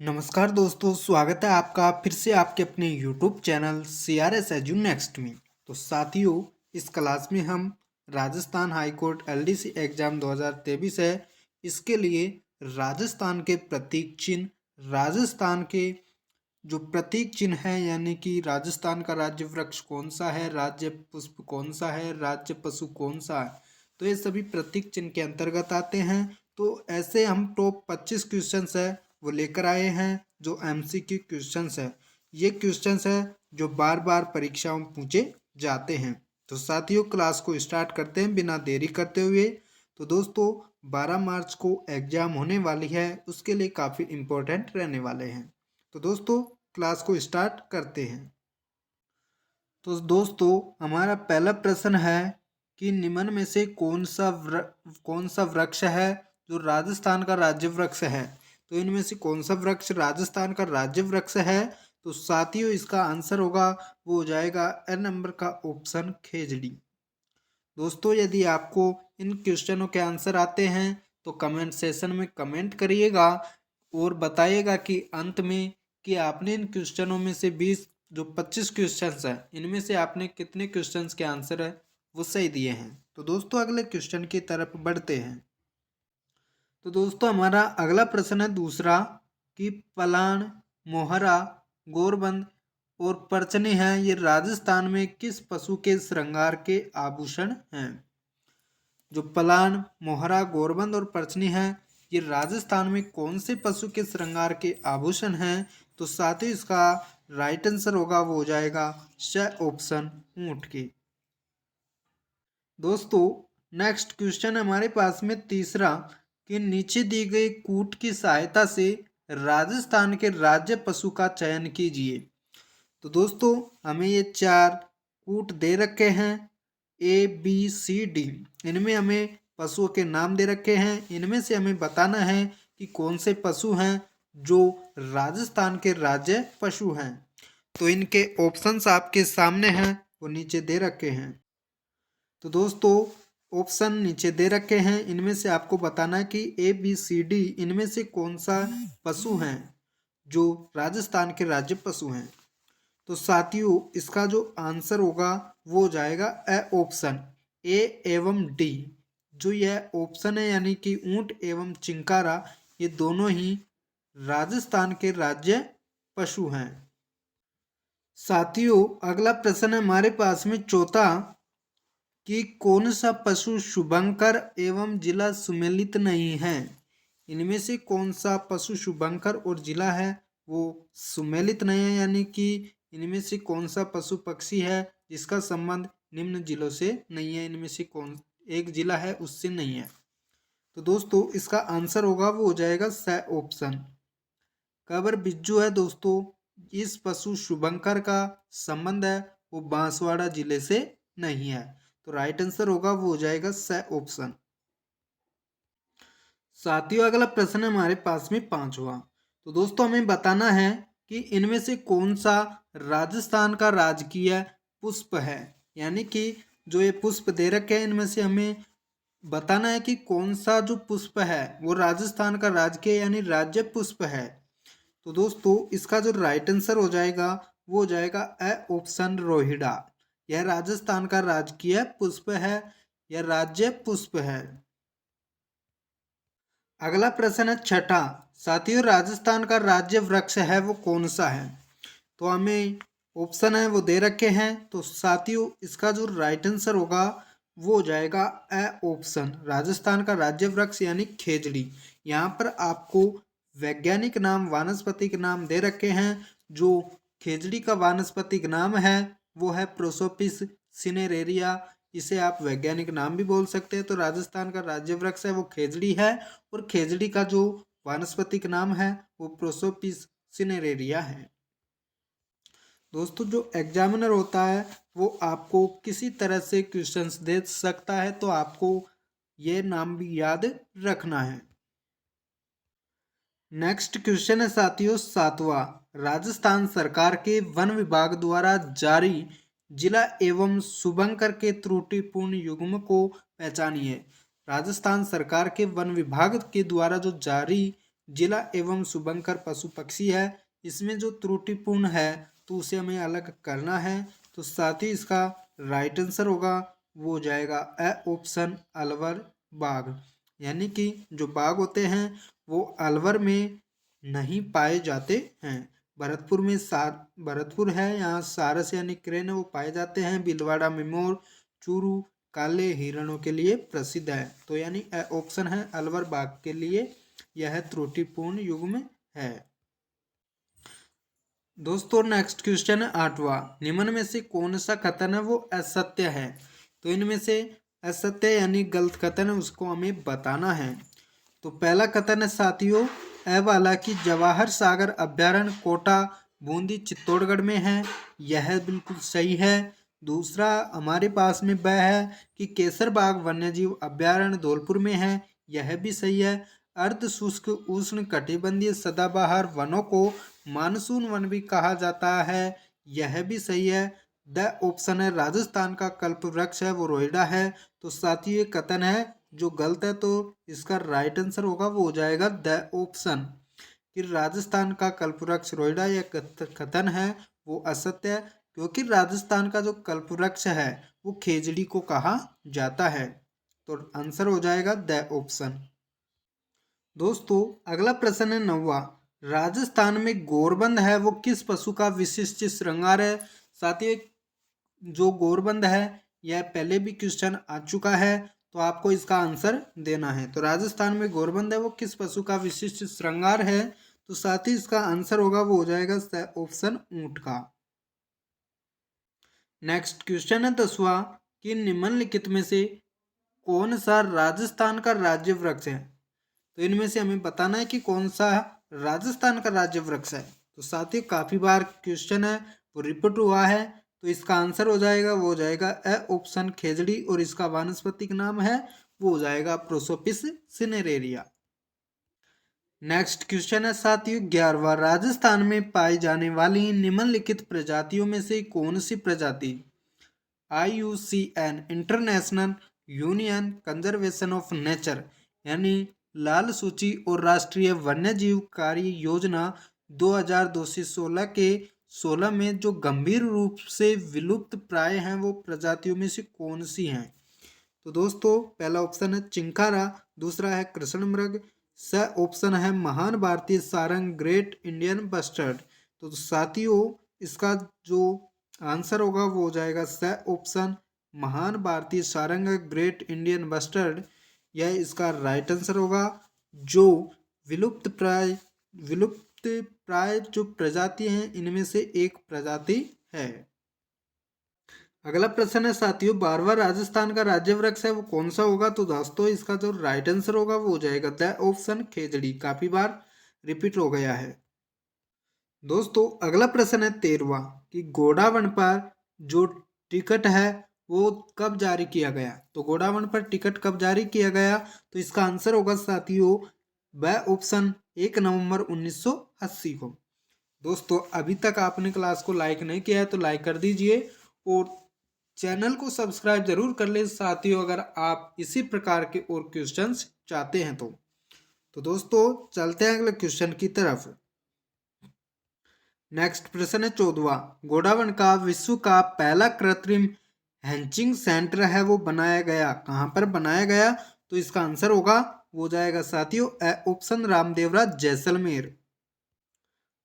नमस्कार दोस्तों, स्वागत है आपका फिर से आपके अपने YouTube channel CRS edu next में। तो साथियों, इस क्लास में हम Rajasthan high court LDC exam 2023 है, इसके लिए राजस्थान के प्रतीक चिन्ह, राजस्थान के जो प्रतीक चिन्ह है यानी कि राजस्थान का राज्य वृक्ष कौन सा है, राज्य पुष्प कौन सा है, राज्य पशु कौन सा है, तो ये सभी प्रतीक चिन्ह के अंतर्गत आते हैं। तो ऐसे हम टॉप 25 क्वेश्चंस है वो लेकर आए हैं जो MCQ क्वेश्चंस है। ये क्वेश्चंस है जो बार बार परीक्षाओं में पूछे जाते हैं। तो साथियों, क्लास को स्टार्ट करते हैं बिना देरी करते हुए। तो दोस्तों, 12 मार्च को एग्जाम होने वाली है, उसके लिए काफ़ी इम्पोर्टेंट रहने वाले हैं। तो दोस्तों, क्लास को स्टार्ट करते हैं। तो दोस्तों, हमारा पहला प्रश्न है कि निम्न में से कौन सा वृक्ष है जो राजस्थान का राज्य वृक्ष है। तो इनमें से कौन सा वृक्ष राजस्थान का राज्य वृक्ष है। तो साथियों, इसका आंसर होगा वो हो जाएगा ए नंबर का ऑप्शन खेजड़ी। दोस्तों, यदि आपको इन क्वेश्चनों के आंसर आते हैं तो कमेंट सेशन में कमेंट करिएगा और बताइएगा कि अंत में कि आपने इन क्वेश्चनों में से 25 क्वेश्चंस हैं, इनमें से आपने कितने क्वेश्चंस के आंसर है वो सही दिए हैं। तो दोस्तों, अगले क्वेश्चन की तरफ बढ़ते हैं। तो दोस्तों, हमारा अगला प्रश्न है दूसरा कि पलाण, मोहरा, गोरबंद और परचनी है, ये राजस्थान में किस पशु के श्रृंगार के आभूषण हैं। जो पलान, मोहरा, गोरबंद और परचनी है, ये राजस्थान में कौन से पशु के श्रृंगार के आभूषण हैं। तो साथ ही इसका राइट आंसर होगा वो हो जाएगा श ऑप्शन ऊंट के। दोस्तों, नेक्स्ट क्वेश्चन हमारे पास में तीसरा कि नीचे दी गई कूट की सहायता से राजस्थान के राज्य पशु का चयन कीजिए। तो दोस्तों, हमें ये 4 कूट दे रखे हैं ABCD। इनमें हमें पशुओं के नाम दे रखे हैं, इनमें से हमें बताना है कि कौन से पशु हैं जो राजस्थान के राज्य पशु हैं। तो इनके ऑप्शंस आपके सामने हैं, वो नीचे दे रखे हैं। तो दोस्तों, ऑप्शन नीचे दे रखे हैं, इनमें से आपको बताना है कि ABCD इनमें से कौन सा पशु हैं जो राजस्थान के राज्य पशु हैं। तो साथियों, इसका जो आंसर होगा वो हो जाएगा ऑप्शन A एवं D। जो यह ऑप्शन है यानी कि ऊंट एवं चिंकारा, ये दोनों ही राजस्थान के राज्य पशु हैं। साथियों, अगला प्रश्न है हमारे पास में चौथा कि कौन सा पशु शुभंकर एवं जिला सुमेलित नहीं है। इनमें से कौन सा पशु शुभंकर और जिला है वो सुमेलित नहीं है, यानी कि इनमें से कौन सा पशु पक्षी है जिसका संबंध निम्न जिलों से नहीं है। इनमें से कौन एक जिला है उससे नहीं है। तो दोस्तों, इसका आंसर होगा वो हो जाएगा स ऑप्शन कबर बिज्जू है। दोस्तों, इस पशु शुभंकर का संबंध है वो बांसवाड़ा जिले से नहीं है। तो राइट आंसर होगा वो हो जाएगा स ऑप्शन। साथियों, अगला प्रश्न है हमारे पास में पांचवा। तो दोस्तों, हमें बताना है कि इनमें से कौन सा राजस्थान का राजकीय पुष्प है। यानी कि जो ये पुष्प दे रखे हैं, इनमें से हमें बताना है कि कौन सा जो पुष्प है वो राजस्थान का राजकीय यानी राज्य पुष्प है। तो दोस्तों, इसका जो राइट आंसर हो जाएगा वो हो जाएगा ऑप्शन रोहिड़ा। यह राजस्थान का राजकीय पुष्प है, यह राज्य पुष्प है। अगला प्रश्न है छठा। साथियों, राजस्थान का राज्य वृक्ष है वो कौन सा है। तो हमें ऑप्शन है वो दे रखे हैं। तो साथियों, इसका जो राइट आंसर होगा वो हो जाएगा ऑप्शन राजस्थान का राज्य वृक्ष यानी खेजड़ी। यहाँ पर आपको वैज्ञानिक नाम, वानस्पतिक नाम दे रखे हैं। जो खेजड़ी का वानस्पतिक नाम है वो है प्रोसोपिस सिनेरेरिया। इसे आप वैज्ञानिक नाम भी बोल सकते हैं। तो राजस्थान का राज्य वृक्ष है वो खेजड़ी है और खेजड़ी का जो वानस्पतिक नाम है वो प्रोसोपिस सिनेरेरिया है। दोस्तों, जो एग्जामिनर होता है वो आपको किसी तरह से क्वेश्चंस दे सकता है, तो आपको ये नाम भी याद रखना है। नेक्स्ट क्वेश्चन है साथियों सातवां। राजस्थान सरकार के वन विभाग द्वारा जारी जिला एवं शुभंकर के त्रुटिपूर्ण युग्म को पहचानिए। राजस्थान सरकार के वन विभाग के द्वारा जो जारी जिला एवं शुभंकर पशु पक्षी है। इसमें जो त्रुटिपूर्ण है तो उसे हमें अलग करना है। तो साथ ही इसका राइट आंसर होगा वो हो जाएगा ऑप्शन अलवर बाघ। यानी कि जो बाघ होते हैं वो अलवर में नहीं पाए जाते हैं। भरतपुर है, यहाँ सारस यानी क्रेन है वो पाए जाते हैं। भीलवाड़ा में मोर, चूरू काले हिरणों के लिए प्रसिद्ध है। तो यानी ऑप्शन है अलवर बाघ के लिए यह त्रुटिपूर्ण युग्म है। दोस्तों नेक्स्ट क्वेश्चन है 8वां। निम्न में से कौन सा कथन है वो असत्य है। तो इनमें से असत्य यानी गलत कथन है उसको हमें बताना है। तो पहला कथन है साथियों ए वाला कि जवाहर सागर अभ्यारण्य कोटा बूंदी चित्तौड़गढ़ में है, यह बिल्कुल सही है। दूसरा हमारे पास में वह है कि केसर बाग वन्यजीव अभ्यारण्य धौलपुर में है, यह भी सही है। अर्ध शुष्क उष्ण कटिबंधीय सदाबहार वनों को मानसून वन भी कहा जाता है, यह भी सही है। द ऑप्शन है राजस्थान का कल्प वृक्ष है वो रोइडा है। तो साथ ही ये कथन है जो गलत है, तो इसका राइट आंसर होगा वो हो जाएगा द ऑप्शन कि राजस्थान का कल्पवृक्ष रोइडा। यह कथन है वो असत्य है क्योंकि राजस्थान का जो कल्पवृक्ष है वो खेजड़ी को कहा जाता है। तो आंसर हो जाएगा द ऑप्शन। दोस्तों अगला प्रश्न है 9वां। राजस्थान में गोरबंद है वो किस पशु का विशिष्ट श्रृंगार है। साथ ही जो गोरबंद है यह पहले भी क्वेश्चन आ चुका है, तो आपको इसका आंसर देना है। तो राजस्थान में गोरबंद है वो किस पशु का विशिष्ट श्रृंगार है। तो साथ ही इसका आंसर होगा वो हो जाएगा ऑप्शन ऊंट का। नेक्स्ट क्वेश्चन है 10वां कि निम्नलिखित में से कौन सा राजस्थान का राज्य वृक्ष है। तो इनमें से हमें बताना है कि कौन सा राजस्थान का राज्य वृक्ष है। तो साथ ही काफी बार क्वेश्चन है वो रिपीट हुआ है, तो इसका आंसर हो जाएगा वो हो जाएगा ऑप्शन खेजड़ी, और इसका वानस्पतिक नाम है वो हो जाएगा प्रोसोपिस सिनेरेरिया। नेक्स्ट क्वेश्चन है साथियों 11वां। राजस्थान में पाई जाने वाली निम्नलिखित प्रजातियों में से कौन सी प्रजाति IUCN international union conservation of nature यानी लाल सूची और राष्ट्रीय वन्यजीव कार्य योजना 2002 से 16 के 16 में जो गंभीर रूप से विलुप्त प्राय हैं वो प्रजातियों में से कौन सी हैं। तो दोस्तों पहला ऑप्शन है चिंकारा, दूसरा है कृष्ण मृग, स ऑप्शन है महान भारतीय सारंग ग्रेट इंडियन बस्टर्ड। तो साथियों इसका जो आंसर होगा वो हो जाएगा स ऑप्शन महान भारतीय सारंग ग्रेट इंडियन बस्टर्ड, यह इसका राइट आंसर होगा। जो विलुप्त प्राय जो प्रजाति हैं इनमें से एक प्रजाति है। अगला प्रश्न है साथियों 12वां। राजस्थान का राज्य वृक्ष है वो कौन सा होगा। तो दोस्तों इसका जो राइट आंसर होगा वो हो जाएगा द ऑप्शन खेजड़ी, काफी बार रिपीट हो गया है। दोस्तों अगला प्रश्न है 13वां कि गोडावन पर जो टिकट है वो कब जारी किया गया। तो गोडावन पर टिकट कब जारी किया गया। तो इसका आंसर होगा साथियों वह ऑप्शन 1 नवंबर 1980 को। दोस्तों अभी तक आपने क्लास को लाइक नहीं किया है तो लाइक कर दीजिए और चैनल को सब्सक्राइब जरूर कर ले साथियों, अगर आप इसी प्रकार के और क्वेश्चंस चाहते हैं तो दोस्तों चलते हैं अगले क्वेश्चन की तरफ। नेक्स्ट प्रश्न है 14वां। गोडावन का विश्व का पहला कृत्रिम हैचिंग सेंटर है वो बनाया गया कहाँ पर बनाया गया। तो इसका आंसर होगा वो हो जाएगा साथियों ऑप्शन रामदेवरा जैसलमेर।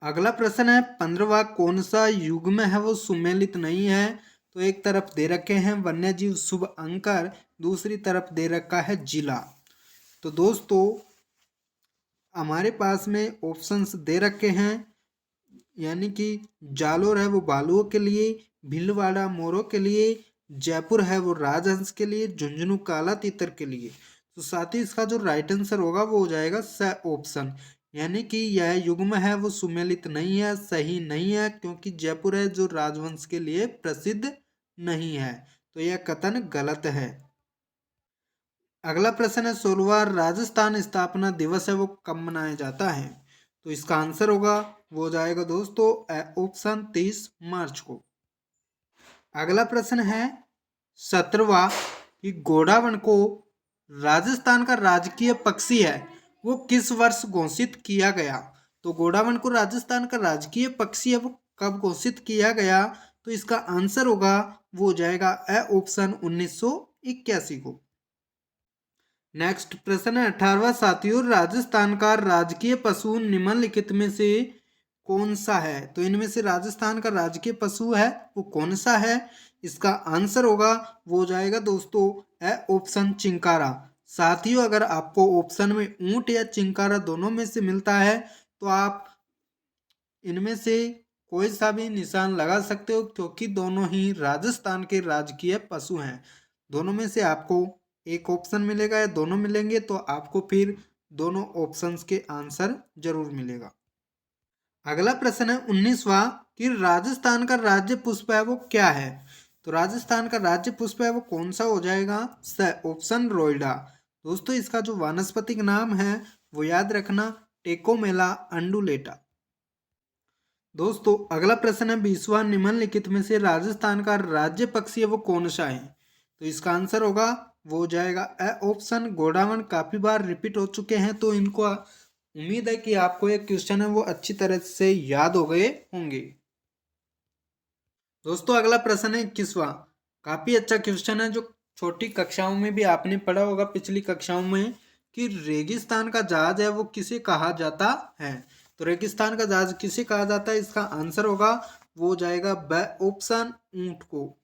अगला प्रश्न है 15वां। कौन सा युग्म है वो सुमेलित नहीं है। तो एक तरफ दे रखे हैं वन्यजीव शुभ अंकर, दूसरी तरफ दे रखा है जिला। तो दोस्तों हमारे पास में ऑप्शंस दे रखे हैं, यानी कि जालोर है वो बालुओं के लिए, भीलवाड़ा मोरों के लिए, जयपुर है वो राजहंस के लिए, झुंझुनू काला तीतर के लिए। तो साथ ही इसका जो राइट आंसर होगा वो हो जाएगा स ऑप्शन, यानी कि यह युग्म है वो सुमेलित नहीं है, सही नहीं है, क्योंकि जयपुर है जो राजवंश के लिए प्रसिद्ध नहीं है। तो यह कथन गलत है। अगला प्रश्न है 16वां। राजस्थान स्थापना दिवस है वो कब मनाया जाता है। तो इसका आंसर होगा वो हो जाएगा दोस्तों ऑप्शन 30 मार्च को। अगला प्रश्न है 17वां कि गोडावन को राजस्थान का राजकीय पक्षी है वो किस वर्ष घोषित किया गया? तो गोंडावन को राजस्थान का राजकीय पक्षी है वो कब घोषित किया गया? तो इसका आंसर होगा वो हो जाएगा ए ऑप्शन 1981 को। नेक्स्ट प्रश्न है 18वां, साथियों राजस्थान का राजकीय पशु निम्नलिखित में से कौन सा है? तो इनमें से राजस्थान का राजकीय पशु है वो कौन सा है? इसका आंसर होगा वो हो जाएगा दोस्तों ए ऑप्शन चिंकारा। साथियों अगर आपको ऑप्शन में ऊंट या चिंकारा दोनों में से मिलता है तो आप इनमें से कोई सा भी निशान लगा सकते हो, क्योंकि दोनों ही राजस्थान के राजकीय पशु हैं। दोनों में से आपको एक ऑप्शन मिलेगा या दोनों मिलेंगे तो आपको फिर दोनों ऑप्शंस के आंसर जरूर मिलेगा। अगला प्रश्न है 19वां कि राजस्थान का राज्य पुष्प है वो क्या है? तो राजस्थान का राज्य पुष्प है वो कौन सा हो जाएगा? ऑप्शन रोइडा। दोस्तों इसका जो वानस्पतिक नाम है वो याद रखना टेकोमेला अंडुलेटा। दोस्तों अगला प्रश्न है 20वां, निम्नलिखित में से राजस्थान का राज्य पक्षी है वो कौन सा है? तो इसका आंसर होगा वो हो जाएगा ए ऑप्शन गोंडावन। काफी बार रिपीट हो चुके हैं तो इनको उम्मीद है कि आपको ये क्वेश्चन है वो अच्छी तरह से याद हो गए होंगे। दोस्तों अगला प्रश्न है 21वां, काफी अच्छा क्वेश्चन है जो छोटी कक्षाओं में भी आपने पढ़ा होगा पिछली कक्षाओं में, कि रेगिस्तान का जहाज है वो किसे कहा जाता है? तो रेगिस्तान का जहाज किसे कहा जाता है? इसका आंसर होगा वो हो जाएगा ब ऑप्शन ऊंट को।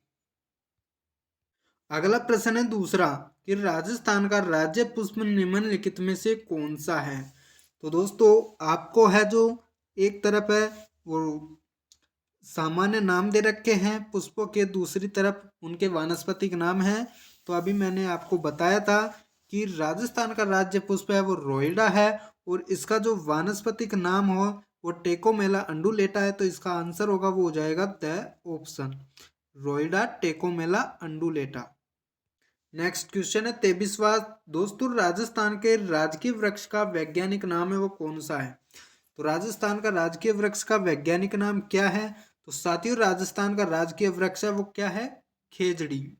अगला प्रश्न है दूसरा कि राजस्थान का राज्य पुष्प निम्नलिखित में से कौन सा है? तो दोस्तों आपको है जो एक तरफ है वो सामान्य नाम दे रखे हैं पुष्पों के, दूसरी तरफ उनके वानस्पतिक नाम हैं। तो अभी मैंने आपको बताया था कि राजस्थान का राज्य पुष्प है वो रोइडा है और इसका जो वानस्पतिक नाम हो वो टेकोमेला अंडुलेटा है। तो इसका आंसर होगा वो हो जाएगा द ऑप्शन रोइडा टेकोमेला अंडुलेटा। नेक्स्ट क्वेश्चन है 23वां, दोस्तों राजस्थान के राजकीय वृक्ष का वैज्ञानिक नाम है वो कौन सा है? तो राजस्थान का राजकीय वृक्ष का वैज्ञानिक नाम क्या है? तो साथियों राजस्थान का राजकीय वृक्ष है वो क्या है? खेजड़ी।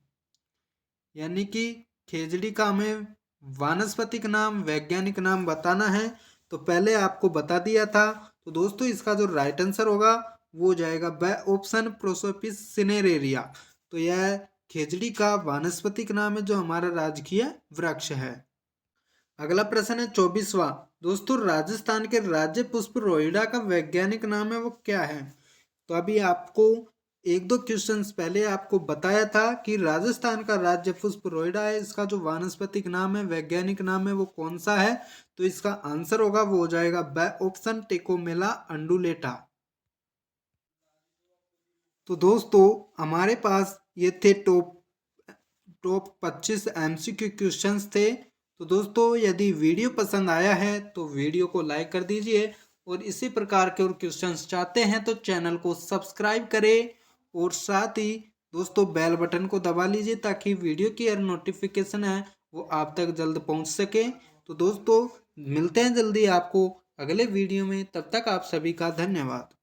यानी कि खेजड़ी का हमें वानस्पतिक नाम वैज्ञानिक नाम बताना है। तो पहले आपको बता दिया था। तो दोस्तों इसका जो राइट आंसर होगा वो हो जाएगा ब ऑप्शन प्रोसोपिस सिनेरेरिया। तो यह खेजड़ी का वानस्पतिक नाम है जो हमारा राजकीय वृक्ष है। अगला प्रश्न है 24वां, दोस्तों राजस्थान के राज्य पुष्प रोइडा का वैज्ञानिक नाम है वो क्या है? तो अभी आपको एक दो क्वेश्चंस पहले आपको बताया था कि राजस्थान का राज्य पुष्प रोइडा है, इसका जो वानस्पतिक नाम है वैज्ञानिक नाम है वो कौन सा है? तो इसका आंसर होगा वो हो जाएगा ब ऑप्शन टेकोमेला अंडुलेटा। तो दोस्तों हमारे पास ये थे टॉप 25 MCQ क्वेश्चंस थे। तो दोस्तों यदि वीडियो पसंद आया है तो वीडियो को लाइक कर दीजिए और इसी प्रकार के और क्वेश्चंस चाहते हैं तो चैनल को सब्सक्राइब करें और साथ ही दोस्तों बेल बटन को दबा लीजिए ताकि वीडियो की हर नोटिफिकेशन है वो आप तक जल्द पहुंच सके। तो दोस्तों मिलते हैं जल्दी आपको अगले वीडियो में, तब तक आप सभी का धन्यवाद।